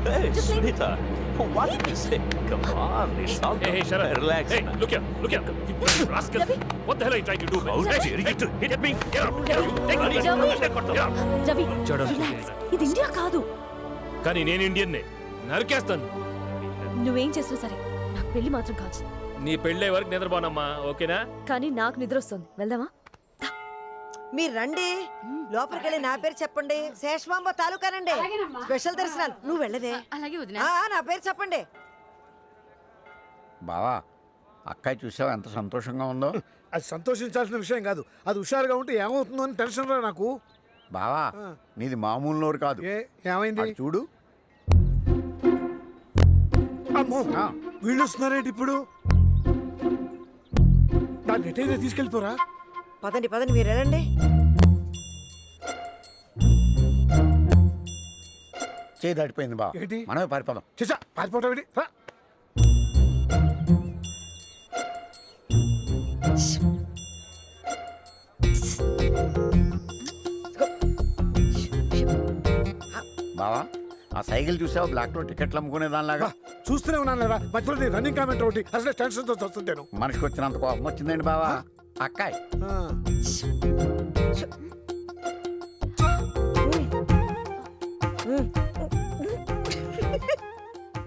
Hey, Just like- Sunita, what did you say? Come on, it's all Hey, shut up. Relax. Hey, look here. You bloody rascal. Ravi. What the hell are you trying to do? How Hey, dare you to hit me. Get up. Get up. Take me. Ravi. Get up. Ravi చూడండి. Relax, ఇది India కాదు. కానీ నేను ఇండియన్నే. నరికేస్తాను. నువ్వేం చేసినా సరే నాకు పెళ్లి మాత్రం కాదు. నీ పెళ్ళే వరకు నిద్రపోనమ్మా, ఓకేనా? కానీ నాకు నిద్ర వస్తుంది, వెళ్దామా? మీరు రండి, లోపలికెళ్ళి నా పేరు చెప్పండి. శేషమాంబ తాలూకానండి, స్పెషల్ దర్శనాలు. నువ్వు వెళ్ళదే. అలాగే వదినా. నా పేరు చెప్పండి. బావా, అక్కయ్య చూసావు ఎంత సంతోషంగా ఉందో. అది సంతోషించాల్సిన విషయం కాదు, అది హుషారుగా ఉంటే ఏమవుతుందో అని టెన్షన్ రా నాకు. బావా, నీది మామూలు నోరు కాదు. ఏమైంది అటు చూడు. అమ్మో, వీళ్ళు వస్తున్నారేంటి ఇప్పుడు? దాన్ని ఎటైనా తీసుకెళ్ళిపోరా. పదండి పదండి, మీరు వెళ్ళండి. చేయి దాటిపోయింది బావ. ఏంటి? మనమే పారిపోదాం. చేసా పారిపోవటం ఏంటి? రా. బావా, ఆ సైకిల్ చూసావు, బ్లాక్ లో టికెట్లు అమ్ముకునే దానిలాగా. చూస్తూనే ఉన్నాను లేదా, మధ్యలో నీ రన్నింగ్ కామెంట్ ఒకటి. అసలు టెన్షన్తో వస్తుంటాను. మనిషికి వచ్చినంత కోపం వచ్చిందండి బావా. అక్కాయ్,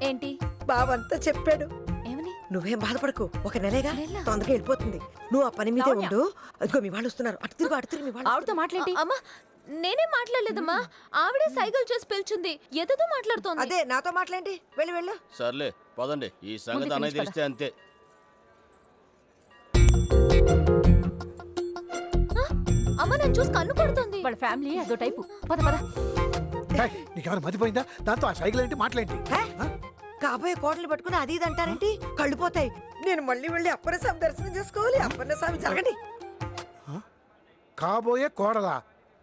ఏంటి బావంతా చెప్పాడు. ఏమని? నువ్వేం బాధపడకు, ఒక నెలేగా నెల? తొందరగా వెళ్ళిపోతుంది. నువ్వు ఆ పని మీదే ఉండు. అదిగో మీ వాళ్ళు వస్తున్నారు. అటు తిరుగు, అటు తిరుగు. మీ వాళ్ళు ఆవిడతో మాట్లాడి. అమ్మా నేనే మాట్లాడలేదమ్మా, ఆవిడే సైకిల్ చేసి పిలిచింది, ఎదుతో మాట్లాడుతోంది. అదే నాతో మాట్లాడి. వెళ్ళు వెళ్ళు. సర్లే పదండి, ఈ సంగతి అన్నయ్య తెలిస్తే అంతే. అమ్మ నన్ను చూసి కన్ను కొడుతుంది. వాళ్ళ ఫ్యామిలీ అదో టైపు. పద పద. నీకేమైనా మతిపోయిందా? దాంతో ఆ సైకిల్ ఏంటి, మాట్లాడి. హే? కాబోయే కోటలు పట్టుకుని అది ఇది అంటారేంటి? కళ్ళు పోతాయి. నేను మళ్ళీ వెళ్ళి అప్పన్న స్వామి దర్శనం చేసుకోవాలి. అప్పన్న స్వామి జరగండి. కాబోయే కోడలా?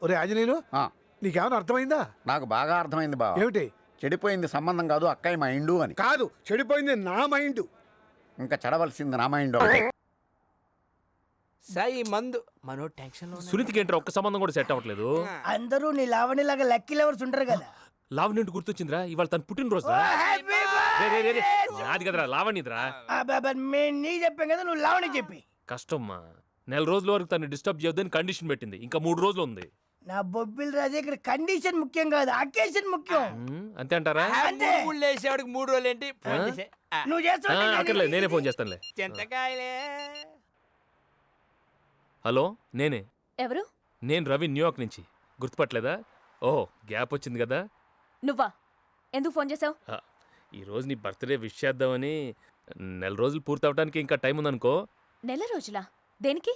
ఒరే ఆంజనేయులు, ఆ, నీకేమైనా అర్థమైందా? నాకు బాగా అర్థమైంది బావా. ఏమిటి? చెడిపోయింది సంబంధం కాదు, అక్కయ్య మైండు అని. కాదు, చెడిపోయింది నా మైండ్. ఇంకా చెడవలసింది నా మైండ్. సాయి మందు మనో టెన్షన్ లో సునీతికి ఏంట్రా ఒక్క సంబంధం కూడా సెట్ అవ్వట్లేదు. అందరూ నీ లావణిలాగా లక్కీ లవర్స్ ఉంటారు కదా. లావణ్య అంటే గుర్తొచ్చిందిరా, ఇవాళ తన పుట్టినరోజు. నాది కదరా, లావణ్యదిరా. మేము నీ చెప్పాం కదా, నువ్వు లావణి చెప్పి. కష్టమ్మా, నెల రోజుల వరకు తను డిస్టర్బ్ చేయొద్దని కండిషన్ పెట్టింది. ఇంకా 3 రోజులు ఉంది. నా బొబ్బిల్ రాజు, ఇక్కడ కండిషన్ ముఖ్యం కాదు, అకేషన్ ముఖ్యం. అంతే అంటారా? అంతే. వేసేవాడికి 3 రోజులు ఏంటి? నువ్వు చేస్తావు. అక్కర్లేదు, నేనే ఫోన్ చేస్తానులే. చింతకాయలే. హలో, నేనే. ఎవరు? నేను రవి, న్యూయార్క్ నుంచి. గుర్తుపట్టలేదా? ఓహో, గ్యాప్ వచ్చింది కదా. నువ్వా? ఎందుకు ఫోన్ చేసావు? ఈరోజు నీ బర్త్డే విష్ చేద్దామని. నెల రోజులు పూర్తవడానికి ఇంకా టైం ఉందనుకో. నెల రోజులా? దేనికి?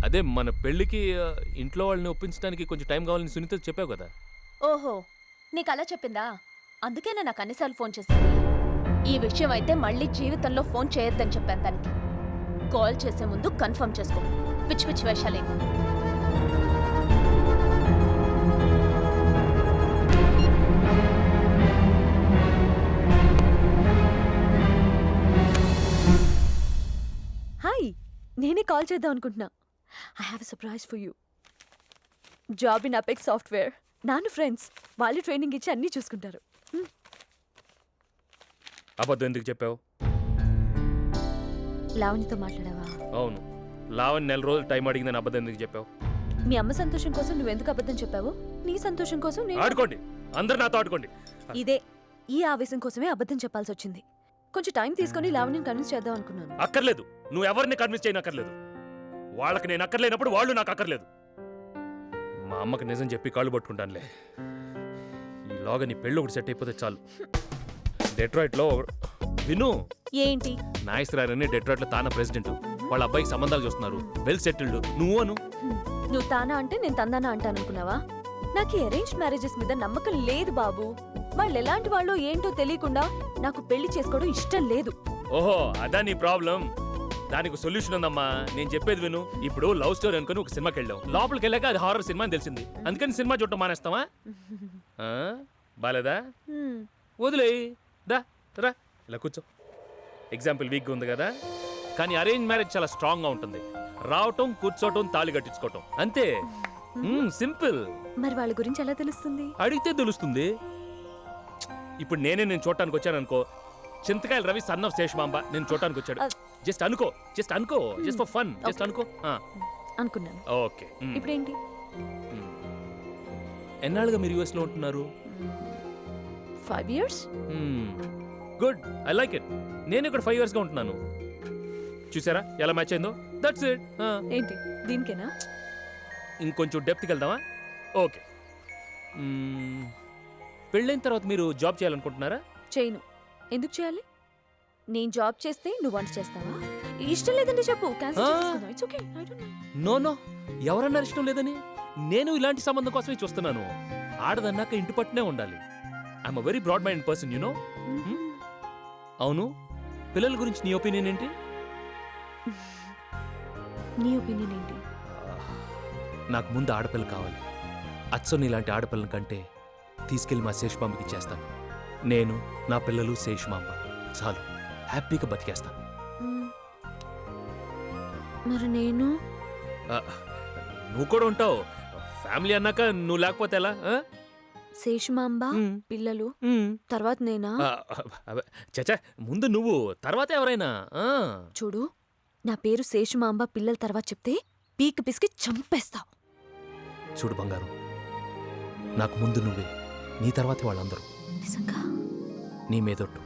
అదే మన పెళ్ళికి ఇంట్లో వాళ్ళని ఒప్పించడానికి కొంచెం టైం కావాలని సునీత చెప్పావు కదా. ఓహో, నీకు అలా చెప్పిందా? అందుకేనా నాకు అన్నిసార్లు ఫోన్ చేసింది. ఈ విషయం అయితే మళ్ళీ జీవితంలో ఫోన్ చేయొద్దని చెప్పాను తనకి. కాల్ చేసే ముందు కన్ఫర్మ్ చేసుకో. పిచ్చి పిచ్చి వేషాలేమో. హాయ్, నేనే కాల్ చేద్దాం అనుకుంటున్నా. I have a surprise for you. Job in apex software. నాన్న ఫ్రెండ్స్, వాళ్ళు ట్రైనింగ్ ఇచ్చి అన్నీ చూసుకుంటారు. అబద్ధం ఎందుకు చెప్పావు? లావణ్యతో మాట్లాడావా? అవును, లావణ్య నెల రోజులు టైం అడిగిందని అబద్ధం ఎందుకు చెప్పావు? మీ అమ్మ సంతోషం కోసం నువ్వెందుకు అబద్ధం చెప్పావు? నీ సంతోషం కోసం నేను. ఆడుకోండి, అందరు నాతో ఆడుకోండి. ఇదే, ఈ ఆవేశం కోసమే అబద్ధం చెప్పాల్సి వచ్చింది. కొంచెం టైం తీసుకొని లావణ్యని కన్విన్స్ చేద్దాం అనుకున్నాను. అక్కర్లేదు, నువ్వు ఎవరిని కన్విన్స్ చేయనక్కర్లేదు. వాళ్ళకి నేను అక్కర్లేనప్పుడు వాళ్ళు నాకు అక్కర్లేదు. మా అమ్మకి నిజం చెప్పి కాళ్ళు పట్టుకుంటానులే. ఈలోగా నీ పెళ్ళి ఒకటి సెట్ అయిపోతే చాలు. డెట్రాయిట్లో విను. ఏంటి? నాయసరారని డెట్రాయిట్లో తానా ప్రెసిడెంట్. వాళ్ళ అబ్బాయికి సంబంధాలు చూస్తున్నారు, వెల్ సెటిల్డ్. నువ్వు అను. నువ్వు తానా అంటే నేను తందానా అంటాను అనుకున్నావా? నాకు అరేంజ్డ్ మ్యారేజెస్ మీద నమ్మకం లేదు బాబు. వాళ్ళు ఎలాంటి వాళ్ళో ఏంటో తెలియకుండా నాకు పెళ్లి చేసుకోవడం ఇష్టం లేదు. ఓహో, అదా నీ ప్రాబ్లం. దానికి సొల్యూషన్ ఉందమ్మా, నేను చెప్పేది విను. ఇప్పుడు లవ్ స్టోరీ అనుకుని ఒక సినిమాకి వెళ్ళాం. లోపలికి వెళ్ళాక అది హారర్ సినిమా అని తెలిసింది. అందుకని సినిమా చూడటం మానేస్తావా? బాలేదా? వదిలేయి. దా రా, ఇలా కూర్చో. ఎగ్జాంపుల్ వీక్గా ఉంది కదా, కానీ అరేంజ్ మ్యారేజ్ చాలా స్ట్రాంగ్గా ఉంటుంది. రావటం, కూర్చోవటం, తాళి కట్టించుకోవటం, అంతే. సింపుల్. మరి వాళ్ళ గురించి ఎలా తెలుస్తుంది? అడిగితే తెలుస్తుంది. ఇప్పుడు నేను చూడటానికి వచ్చాను అనుకో, చింతకాయల రవి సన్ ఆఫ్ శేషమాంబ నేను చూడటానికి వచ్చాడు. జస్ట్ అనుకో జస్ట్ ఫర్ ఫన్, జస్ట్ అనుకో. అనుకున్నాను. ఓకే. ఇప్పుడేంటి? ఎన్నాళ్ళుగా మీరు యూఎస్ లో ఉంటున్నారు? 5 years. Good, I like it. నేను ఇక్కడ 5 years గా ఉంటున్నాను. చూసారా ఎలా మ్యాచ్ అయిందో? That's it. ఏంటి దీనికేనా? ఇంకొంచెం డెప్త్కి వెళ్దామా? ఓకే. పెళ్ళైన తర్వాత మీరు జాబ్ చేయాలనుకుంటున్నారా? చేయను. ఎందుకు చేయాలి? నేను జాబ్ చేస్తే నువ్వు వంట చేస్తావా? ఇష్టం లేదంటే చెప్పు, క్యాన్సిల్ చేసుకుందాం. It's okay, I don't mind. No ఎవరన్నారు ఇష్టం లేదని? నేను ఇలాంటి సంబంధం కోసమే చూస్తున్నాను. ఆడదన్నాక ఇంటి పట్టునే ఉండాలి. I'm a very broad mind person, you know. అవును, పిల్లల గురించి నీ ఒపీనియన్ ఏంటి? నీ ఒపీనియన్ ఏంటి? నాకు ముందు ఆడపిల్ల కావాలి. అచ్చని ఇలాంటి ఆడపిల్లని కంటే తీసుకెళ్లి మా శేషమాంబకి ఇచ్చేస్తాను. నేను, నా పిల్లలు, శేషమాంబ చాలు, హ్యాపీగా బతికేస్తాను. మరి నేను? నువ్వు కూడా ఉంటావు. ఫ్యామిలీ అన్నాక నువ్వు లేకపోతే ఎలా? శేషమాంబ, పిల్లలు, తర్వాత నేనా? చచ్చా, ముందు నువ్వు, తర్వాత ఎవరైనా. చూడు, నా పేరు శేషమాంబ, పిల్లల తర్వాత చెప్తే పీక పిసికి చంపేస్తావు. చూడు బంగారు, నాకు ముందు నువ్వే, నీ తర్వాతే వాళ్ళందరూ. నిజంగా? నీ మీదొట్టు,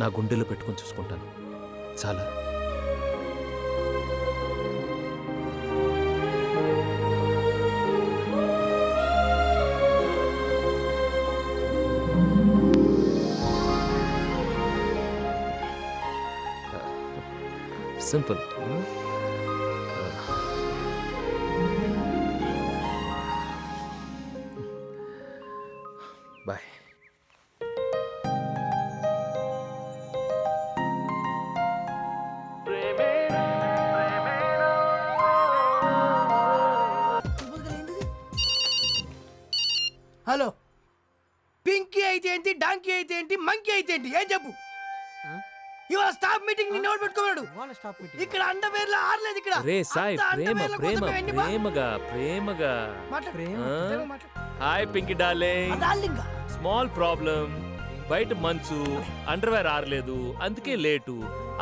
నా గుండెలో పెట్టుకొని చూసుకుంటాను. చాలా. సింపుల్. బాయ్. హలో, పింకీ అయితే ఏంటి, డాంకీ అయితే ఏంటి, మంకీ అయితే ఏంటి, ఏం చెప్పు? ఇవాళ స్టాఫ్ మీటింగ్ నిన్న ఎవరు పెట్టుకున్నాడు? ఇక్కడ అండర్వేర్లో ఆడలేదు. ఇక్కడ రే సాయ్, అంతా ప్రేమ underwear ప్రేమ కోసమే ఎన్ని బా- ప్రేమగా. మాట్లాడు. Hi Pinky darling. డార్లింగా? Small problem. బయట మంచు, అండర్వేర్ ఆరలేదు, అందుకే లేటు.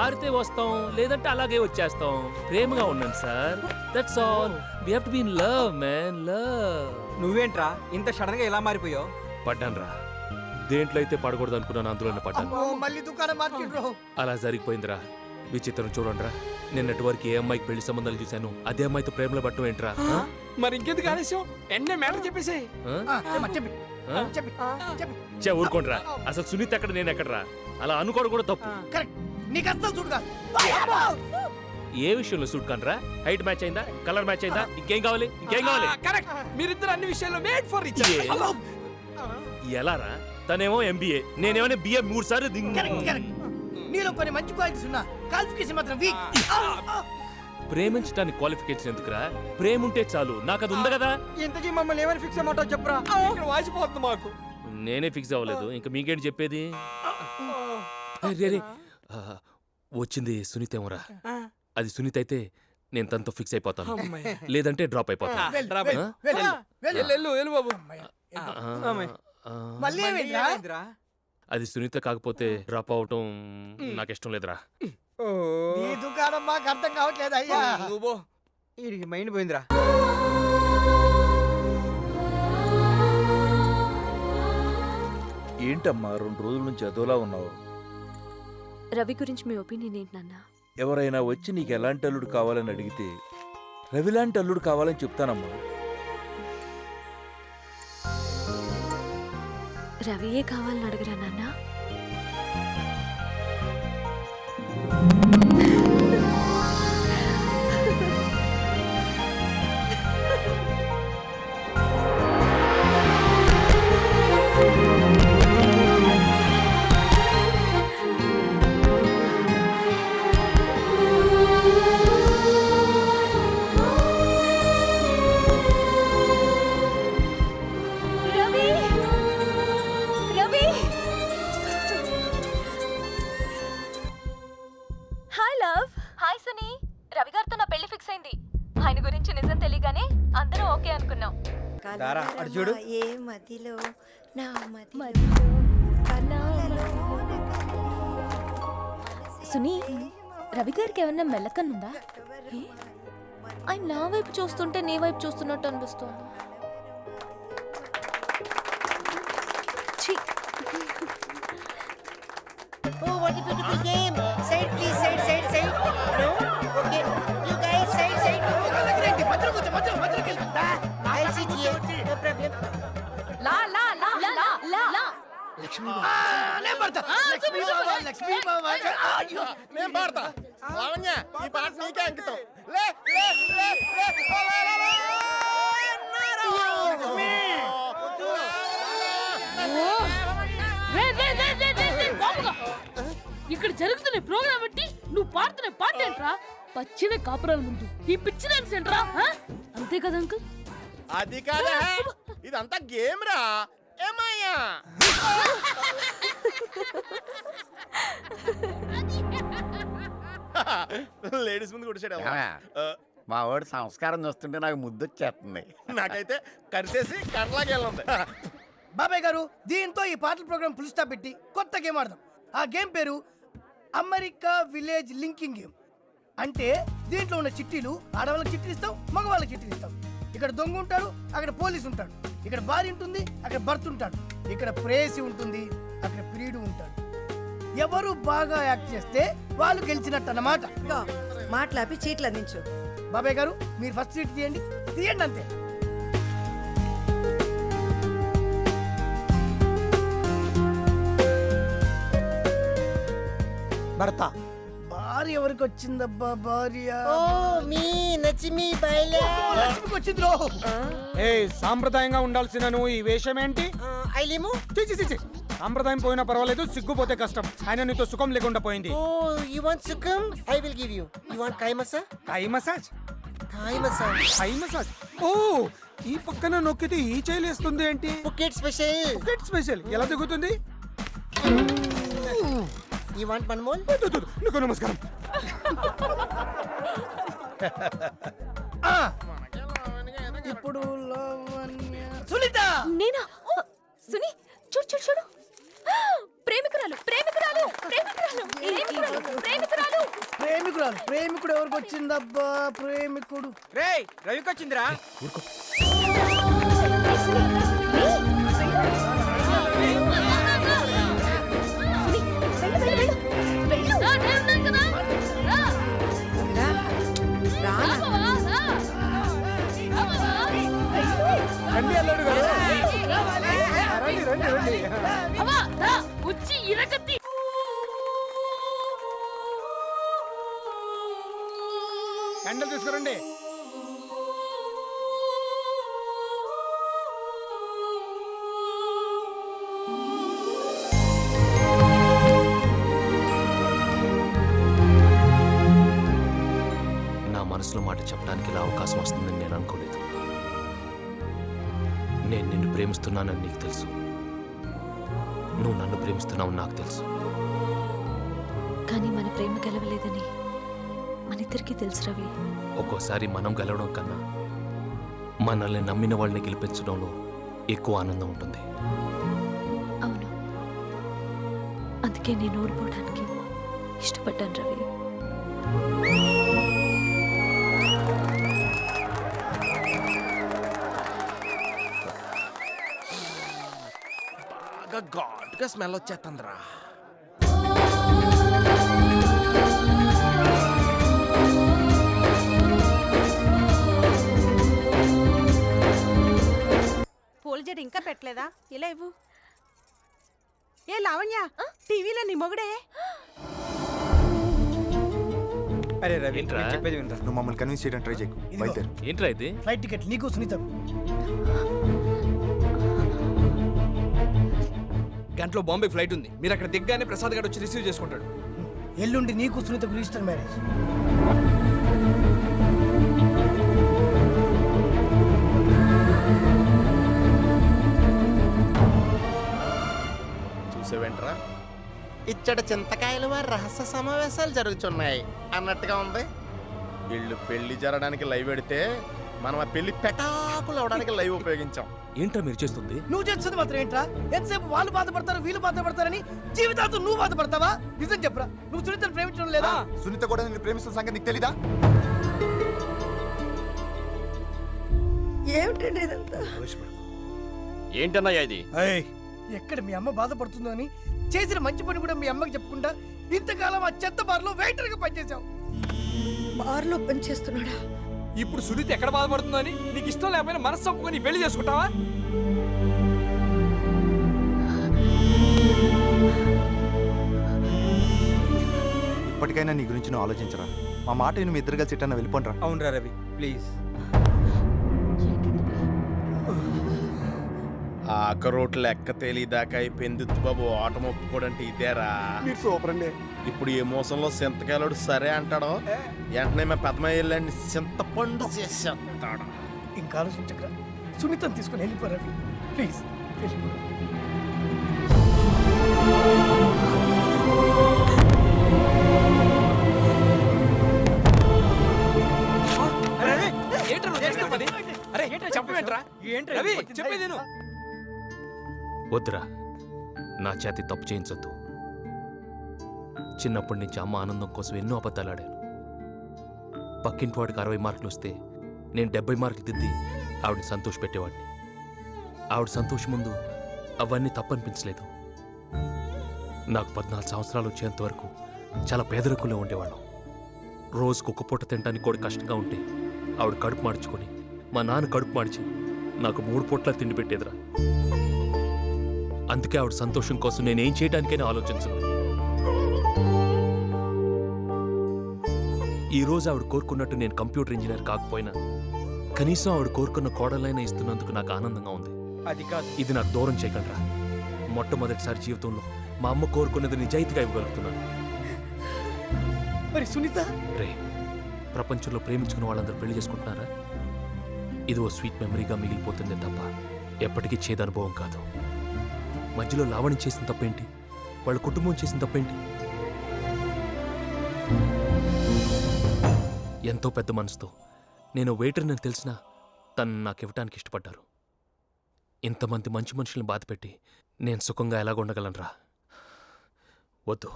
ఆరితే వస్తాం, లేదంటే అలాగే వచ్చేస్తాం. ప్రేమగా ఉన్నాను sir, that's all. We have to be in love man, love. నువ్వేంట్రా ఇంత సడన్ గా ఎలా మారిపోయావు? పడ్డాను రా. దేంట్లో అయితే పడకూడదు అనుకున్నాను అందులోనే పడ్డాను. అమ్మో, మళ్ళీ దుకాణం మార్కెట్. అలా జరిగిపోయిందిరా. విచిత్రం చూడండిరా, నిన్నటి వరకు ఏ అమ్మాయికి పెళ్లి సంబంధాలు చూశాను, అదే అమ్మాయితో ప్రేమలో పట్టం ఏంట్రా? మరి ఇంకెందుకు ఆలస్యం? ఎన్నే మ్యాటర్ చెప్పేసి. చే ఊరుకోండిరా. అసలు సునీత్ ఎక్కడ, నేను ఎక్కడరా? అలా అనుకోవడం కూడా తప్పు. కరెక్ట్, నీకు అస్సలు చూడగా. ఏ విషయంలో సూట్ కానరా? హైట్ మ్యాచ్ అయిందా? కలర్ మ్యాచ్ అయిందా? ఇంకేం కావాలి? కరెక్ట్, మీరిద్దరు అన్ని విషయాల్లో మేడ్ ఫర్ ఈచ్ అదర్. ఎలారా? తనేమో ఎంబీఏ, నేనేమో బిఏ 3 సార్లు నీలో కొన్ని మంచి క్వాలిటీస్ ఉన్నా, క్వాలిఫికేషన్ మాత్రం వీక్. ప్రేమించడానికి క్వాలిఫికేషన్ ఎందుకురా? ప్రేమ ఉంటే చాలు, నాకు అది ఉంది కదా. ఇంతకీ మమ్మల్ని ఏమని ఫిక్స్ అవ్వమంటావు చెప్పరా? ఇక్కడ వాసిపోతుంది మాకు. నేనే ఫిక్స్ అవ్వలేదు, ఇంకా మీకేంటి చెప్పేది? రే, వచ్చింది సునీత్ ఏమోరా. అది సునీత్ అయితే నేను తనతో ఫిక్స్ అయిపోతాను, లేదంటే డ్రాప్ అయిపోతాను. వెళ్ళు బాబు. మళ్ళీ ఏమైందిరా? అది సునీత కాకపోతే డ్రాప్ అవటం నాకు ఇష్టం లేదురా. ఈ దుకాణం మాకు అర్థం కావట్లేదు అయ్యా. నువ్వు వీడికి మైండ్ పోయిందిరా. ఏంటమ్మా 2 రోజుల నుంచి అదోలా ఉన్నావు? రవి గురించి మీ ఒపీనియన్ ఏంటి నాన్న? ఎవరైనా వచ్చి నీకు ఎలాంటి అల్లుడు కావాలని అడిగితే రవిలాంటి అల్లుడు కావాలని చెప్తానమ్మా. రవియే కావాలని అడగరా నాన్న? హాయ్ సనీ, రవి గారితో నా పెళ్లి ఫిక్స్ అయింది. ఆయన గురించి నిజం తెలియగానే అందరం ఓకే అనుకున్నాం. దారా, అటు చూడు. ఏ మదిలో నా మదిలో సునీ, రవి గారికి ఏమన్నా మెల్లకన్నుందా? ఏ? ఆయన నా వైపు చూస్తుంటే నీ వైపు చూస్తున్నట్టు అనిపిస్తోంది. ఛీ! Oh, what a beautiful game. Side, please, side, side, side. No? Okay. You guys, side, side. I'll sit here. No problem. లా లా లా లా లా. నేను పడతా. లక్ష్మీ బాబా, లక్ష్మీ బాబా. అయ్యో. నేను పాడతా లావణ్య ఈ పాట నీకే అంకితం లే లే లే లే ఓ, లే, లే, లే. లక్ష్మి. ఇక్కడ జరుగుతున్న ప్రోగ్రామ్ బట్టి నువ్వు పాడుతున్న పాట ఏంట్రా? పచ్చిన కాపురాల ముందు ఈ పిచ్చి డాన్స్ ఏంట్రా? అంతే కదా అంకుల్? అది కాదా ఇదంతా గేమ్ రా ఏమయ్యా లేడీస్ ముందు కొడిచాడు మా వాడు సంస్కారం చూస్తుంటే నాకు ముద్దొచ్చేస్తుంది నాకైతే కరిసేసి కర్లాగా వెళ్ళుంది బాబాయ్ గారు, దీంతో ఈ పాటల ప్రోగ్రామ్ ఫుల్ స్టాప్ పెట్టి కొత్త గేమ్ ఆడదాం. ఆ గేమ్ పేరు అమెరికా విలేజ్ లింకింగ్ గేమ్. అంటే దీంట్లో ఉన్న చిట్టీలు ఆడవాళ్ళకి చిట్టీలు ఇస్తాం, మగవాళ్ళకి చిట్టీలు ఇస్తాం. ఇక్కడ దొంగ ఉంటాడు, అక్కడ పోలీసు ఉంటాడు. ఇక్కడ భార్య ఉంటుంది, అక్కడ భర్త ఉంటాడు. ఇక్కడ ప్రేయసి ఉంటుంది, అక్కడ ప్రియుడు ఉంటాడు. ఎవరు బాగా యాక్ట్ చేస్తే వాళ్ళు గెలిచినట్టు అన్నమాట. ఇదిగో, మాట్లాపి చీట్లు అందించు. బాబాయ్ గారు, మీరు ఫస్ట్ సీట్ తీయండి. తీయండి అంతే. భర్త భార్య ఎవరికి వచ్చిందబ్బా? భార్య లక్ష్మికి లక్ష్మికి వచ్చింది. ఏ సాంప్రదాయంగా ఉండాల్సిన నువ్వు ఈ వేషం ఏంటి? చిచి సాంప్రదాయం పోయినా పర్వాలేదు, సిగ్గుపోతే కష్టం. ఆయన నీతో సుఖం లేకుండా పోయింది. Thigh massage. ఓ ఈ పక్కన నొక్కితే ఈ చేయలేస్తుంది ఏంటి? పుకెట్ స్పెషల్ ఎలా దిగుతుంది? నీకు నమస్కారం. ఇప్పుడు లావణ్య. సునీత. నేనా? సునీ, చూడు చూడు చూడు. ప్రేమికురాలు ప్రేమికురాలు ప్రేమికురాలు ప్రేమికురాలు ప్రేమికురాలు. ప్రేమికురాలు. ప్రేమికుడు ఎవరికి వచ్చిందబ్బా? ప్రేమికుడు రేయ్ రవికి వచ్చిందిరా. రండి అల్లుడు గారు. రండి రండి రండి. వచ్చి ఇరకత్తి. క్యాండిల్ తీసుకురండి. నా మనసులో మాట చెప్పడానికి ఇలా అవకాశం వస్తుందని నేను అనుకోలేదు. నేను నిన్ను ప్రేమిస్తున్నానని నీకు తెలుసు, నువ్వు నన్ను ప్రేమిస్తున్నావు నాకు తెలుసు. కానీ మన ప్రేమ గెలవలేదని మనిద్దరికీ తెలుసు రవి. ఒక్కోసారి మనం గెలవడం కన్నా మనల్ని నమ్మిన వాళ్ళని గెలిపించడంలో ఎక్కువ ఆనందం ఉంటుంది. అవును, అందుకే నేను ఓడిపోవడానికి ఇష్టపడ్డాను రవి. బాగా ఘాటుగా స్మెల్ వచ్చేస్తుందిరా. పూల జడ ఇంకా పెట్టలేదా? ఇలా ఇవ్వు. ఏ లావణ్య, టీవీలో నీ మొగుడే. అరే రవి, ఏంట్రా? నేను చెప్పేది వినరా. నువ్వు మమ్మల్ని కన్విన్స్ చేయడం ట్రై చేయకు. బయలుదేరు. ఏంట్రా ఇది? ఫ్లైట్ టికెట్ నీకు సునీత. గంటలో బాంబే ఫ్లైట్ ఉంది. మీరు అక్కడ దిగ్గానే ప్రసాద్ గారు వచ్చి రిసీవ్ చేసుకుంటాడు. ఎల్లుండి నీకు సునీతకు రిజిస్టర్ మ్యారేజ్. చూసేవేంట్రా ఇచ్చట చింతకాయల వారి రహస్య సమావేశాలు జరుగుతున్నాయి అన్నట్టుగా ఉంది. వీళ్ళు పెళ్లి జరగడానికి లైవ్ పెడితే మనం ఆ పెళ్లి పెటాకులు అవడానికి లైవ్ ఉపయోగించాం. ఏంట్రా మీరు చేస్తుంది? నువ్వు చేస్తుంది మాత్రం ఏంట్రా? ఎంతసేపు వాళ్ళు బాధపడతారు వీళ్ళు బాధపడతారని జీవితాంతం నువ్వు బాధపడతావా? నిజం చెప్పరా, నువ్వు సునీతను ప్రేమించడం లేదా? సునీత కూడా నేను ప్రేమిస్తున్న సంగతి నీకు తెలీదా? ఏమిటండి ఇదంతా? ఏంటన్నయ్యా ఇది? ఎక్కడ మీ అమ్మ బాధపడుతుందో అని చేసిన మంచి పని కూడా మీ అమ్మకి చెప్పకుండా ఇంతకాలం ఆ చెత్త బార్లో వెయిటర్ గా పనిచేసావు. బార్లో పనిచేస్తున్నాడా? ఇప్పుడు సునీత ఎక్కడ బాధపడుతుందో అని నీకు ఇష్టం లేకపోయినా మనసు చంపుకొని పెళ్లి చేసుకుంటావా? ఇప్పటికైనా నీ గురించి నువ్వు ఆలోచించరా. మా మాట నువ్వు ఇద్దరు కలిసి ఇట్టన్నా వెళ్ళిపోండ్రా. అవునరా రవి, ప్లీజ్. ఆకరోట్లు లెక్క తేలిదాకా అయిపోయింది బాబు. ఆటం ఒప్పుకోడంటే ఇదేరా. మీరు సూపర్ అండి. ఇప్పుడు ఏ మోసంలో సింతకాయలోడు సరే అంటాడో వెంటనే మా పెద్దమయ్యని చింతపండు చేసేస్తాడు. ఇంకా ఆలోచించకరా, సునీతను తీసుకుని వెళ్ళిపో రవి, ప్లీజ్ వెళ్ళిపో. వద్దురా, నా చేతి తప్పు చేయించొద్దు. చిన్నప్పటి నుంచి అమ్మ ఆనందం కోసం ఎన్నో అబద్ధాలు ఆడాను. పక్కింటి వాడికి 60 మార్కులు వస్తే నేను 70 మార్కులు దిద్ది ఆవిడని సంతోష పెట్టేవాడిని. ఆవిడ సంతోషం ముందు అవన్నీ తప్పనిపించలేదు. నాకు 14 సంవత్సరాలు వచ్చేంత వరకు చాలా పేదరికంలో ఉండేవాళ్ళం. రోజుకు ఒక పూట తినడానికి కూడా కష్టంగా ఉంటే ఆవిడ కడుపు మార్చుకొని మా నాన్న కడుపు మార్చి నాకు 3 పూట్ల తిండి పెట్టేదిరా. అందుకే ఆవిడ సంతోషం కోసం నేనేం చేయడానికైనా ఆలోచించను. ఈరోజు ఆవిడ కోరుకున్నట్టు నేను కంప్యూటర్ ఇంజనీర్ కాకపోయినా కనీసం ఆవిడ కోరుకున్న కోడలైనా ఇస్తున్నందుకు నాకు ఆనందంగా ఉంది. అది కాదు, ఇది నాకు దూరం చేయగలరా. మొట్టమొదటిసారి జీవితంలో మా అమ్మ కోరుకున్నది నిజాయితీగా ఇవ్వగలుగుతున్నాను. మరి సునీత రే, ప్రపంచంలో ప్రేమించుకున్న వాళ్ళందరూ పెళ్లి చేసుకుంటున్నారా? ఇది ఓ స్వీట్ మెమరీగా మిగిలిపోతుందే తప్ప ఎప్పటికీ చేదనుభవం కాదు. మధ్యలో లావణ్యం చేసిన తప్పేంటి? వాళ్ళ కుటుంబం చేసిన తప్పేంటి? ఎంతో పెద్ద మనసుతో నేను వెయిటర్ని తెలిసినా తను నాకు ఇవ్వటానికి ఇష్టపడ్డారు. ఇంతమంది మంచి మనుషుల్ని బాధపెట్టి నేను సుఖంగా ఎలాగుండగలనరా? వద్దు,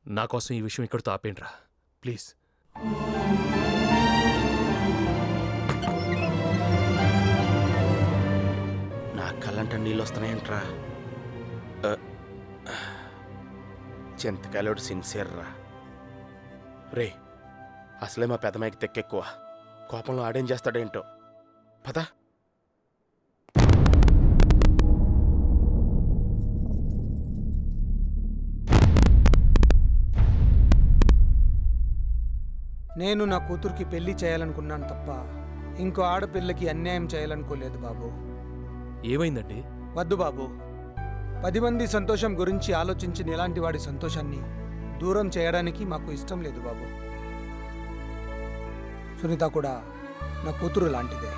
నా కోసం ఈ విషయం ఇక్కడితో ఆపేండ్రా ప్లీజ్. నా కళ్ళంట నీళ్ళు వస్తున్నాయంట్రా. చింతకాయలోడు సిన్సియర్ రా. రే, అసలే మా పెద్దమ్మాయికి తెక్కెక్కువ. కోపంలో ఆడేం చేస్తాడేంటో. పద. నేను నా కూతురికి పెళ్లి చేయాలనుకున్నాను తప్ప ఇంకో ఆడపిల్లకి అన్యాయం చేయాలనుకోలేదు బాబు. ఏమైందండి? వద్దు బాబు, 10 మంది సంతోషం గురించి ఆలోచించిన ఇలాంటి వాడి సంతోషాన్ని దూరం చేయడానికి మాకు ఇష్టం లేదు బాబు. సునీత కూడా నా కూతురు లాంటిదే.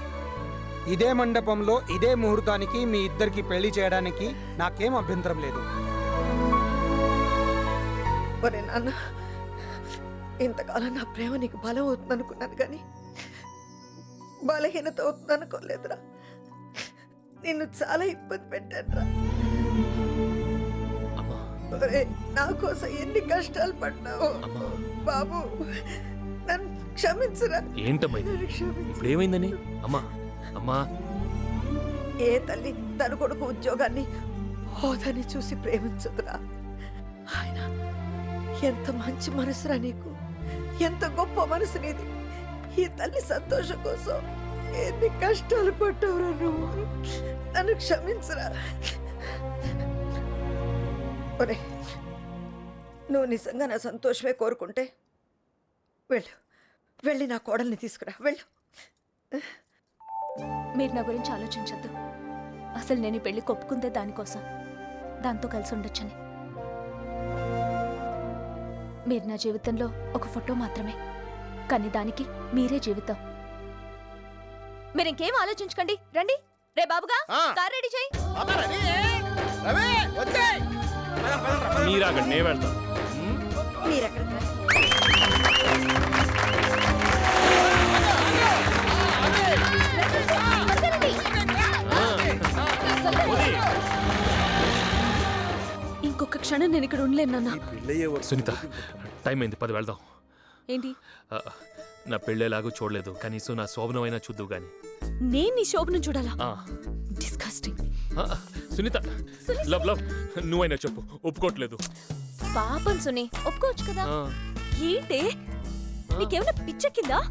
ఇదే మండపంలో ఇదే ముహూర్తానికి మీ ఇద్దరికి పెళ్లి చేయడానికి నాకేం అభ్యంతరం లేదు. ఒరే నాన్న, ఇంతకాలం నా ప్రేమ నీకు బలం అవుతుంది అనుకున్నాను కానీ బలహీనత అవుతుంది అనుకోలేదురా. నిన్ను చాలా ఇబ్బంది పెట్టానురా. నా కోసం ఎన్ని కష్టాలు పడ్డావు బాబు. నన్ను క్షమించురా. ఏంటమ్మా ఇప్పుడు ఏమైందని? అమ్మా అమ్మా, ఏ తల్లి తన కొడుకు ఉద్యోగాన్ని హోదాని చూసి ప్రేమించదురా. ఆయన ఎంత మంచి మనసురా నీకు, ఎంత గొప్ప మనసు నీది. ఈ తల్లి సంతోషం కోసం ఎన్ని కష్టాలు పడ్డావురా నువ్వు. నన్ను క్షమించురా. ఒరే, నువ్వు నిజంగా నా సంతోషమే కోరుకుంటే వెళ్ళు, వెళ్ళి నా కోడల్ని తీసుకురా, వెళ్ళు. మీరు నా గురించి ఆలోచించద్దు. అసలు నేను ఈ పెళ్లి కొప్పుకుందే దానికోసం, దాంతో కలిసి ఉండొచ్చని. మీరు నా జీవితంలో ఒక ఫోటో మాత్రమే, కానీ దానికి మీరే జీవితం. మీరు ఇంకేం ఆలోచించకండి, రండి. రే బాబుగా, కార్ రెడీ చేయి. మీరాగండి, నేను వెళ్తాను. మీరెక్కడ ఇంకొక క్షణం నేను ఇక్కడ ఉండలేను నాన్న. సునీత టైం అయింది, 10 వెళ్దాం. ఏంటి? ఆ, నా పెళ్ళేలాగూ చూడలేదు, కనీసం నా శోభనమైనా చూద్దు గాని. నేను నీ శోభను చూడాలా? ఆ, డిస్కస్టింగ్. ఆ, సునీత లవ్ లవ్ నువ్వైనా చెప్పు, ఒప్పుకోవట్లేదు. పాపం సుని ఒప్పుకోవచ్చు కదా. ఆ, ఏంటే నీకేమైనా పిచ్చెక్కిందా?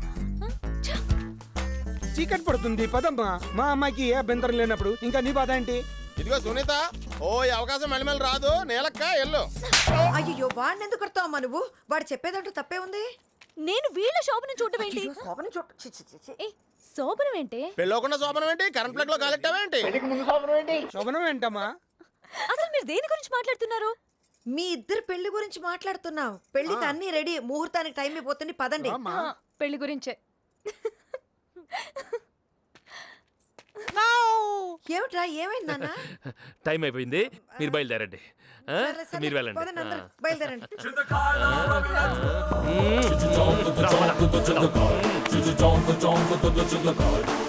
చీకటి పడుతుంది పదమ్మా. మా అమ్మాయికి ఏ అభ్యంతరం లేనప్పుడు ఇంకా నీ బాధ ఏంటి? ఇదిగో సునీత, ఓ ఈ అవకాశం మళ్ళీ రాదు, నేలక్క ఎల్లు. అయ్యో వాడిని ఎందుకు కొడతావమ్మా నువ్వు? వాడు చెప్పేదంటూ తప్పే ఉంది. నేను వీళ్ళ శోభను చూడటం ఏంటి? శోభని చూడ చి, చి, చి, చి. ఏ శోభనం ఏంటి? పెళ్ళవకుండా శోభనం ఏంటి? కరెంట్ ప్లగ్ లో కాలెట్టావేంటి? శోభనం ఏంటమ్మా? అసలు మీరు దేని గురించి మాట్లాడుతున్నారు? మీ ఇద్దరు పెళ్లి గురించి మాట్లాడుతున్నావు. పెళ్లికి అన్ని రెడీ, ముహూర్తానికి టైం అయిపోతుంది, పదండి. అమ్మా. పెళ్లి గురించే. ఏమిట్రా ఏమైంది నాన్న? టైం అయిపోయింది, మీరు బయలుదేరండి. ఆ, సరే, సరే, మీరు వెళ్ళండి. పదండి అందరూ, ఆ. బయలుదేరండి. రా, రా.